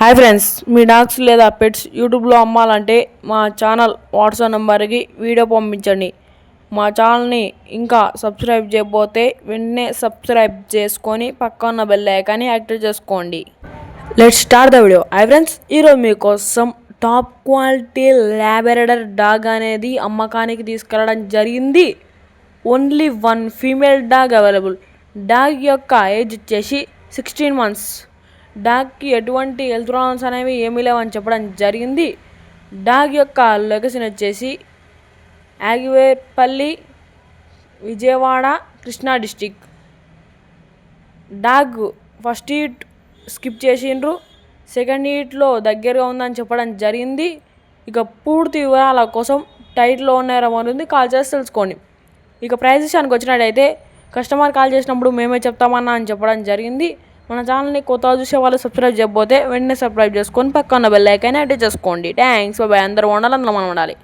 Hi friends, మీ dogs లేదా pets యూట్యూబ్లో అమ్మాలంటే మా ఛానల్ వాట్సాప్ నెంబర్కి వీడియో పంపించండి. మా ఛానల్ని ఇంకా సబ్స్క్రైబ్ చేయకపోతే వెంటనే సబ్స్క్రైబ్ చేసుకొని పక్కన బెల్ ఐకాన్ని యాక్టివేట్ చేసుకోండి. Let's start the video. Hi friends, ఈరోజు మీకోసం టాప్ క్వాలిటీ లాబ్రడార్ డాగ్ అనేది అమ్మకానికి తీసుకెళ్ళడం జరిగింది. Only one female dog available. Dog యొక్క ఏజ్ వచ్చేసి 16 months. డాగ్కి ఎటువంటి హెల్త్ ప్రాబ్లమ్స్ అనేవి ఏమీ లేవని చెప్పడం జరిగింది. డాగ్ యొక్క లొకేషన్ వచ్చేసి Yagivepalli, Vijayawada, Krishna district. Dog first heat skip చేసిండ్రు, సెకండ్ హీట్లో దగ్గరగా ఉందని చెప్పడం జరిగింది. ఇక పూర్తి వివరాల కోసం టైట్లో ఉన్న నెంబర్ ఉంది, కాల్ చేసి తెలుసుకోండి. ఇక ప్రైస్ విషయానికి వచ్చినట్టయితే కస్టమర్ కాల్ చేసినప్పుడు మేమే చెప్తామన్నా అని చెప్పడం జరిగింది. మన ఛానల్ని కొత్తగా చూసే వాళ్ళు సబ్స్క్రైబ్ చేయకపోతే వెంటనే సబ్స్క్రైబ్ చేసుకొని పక్కన బెల్ ఐకాన్ యాక్టివేట్ చేసుకోండి. Thanks, bye. అందరూ ఉండాలి, అందులో మనం ఉండాలి.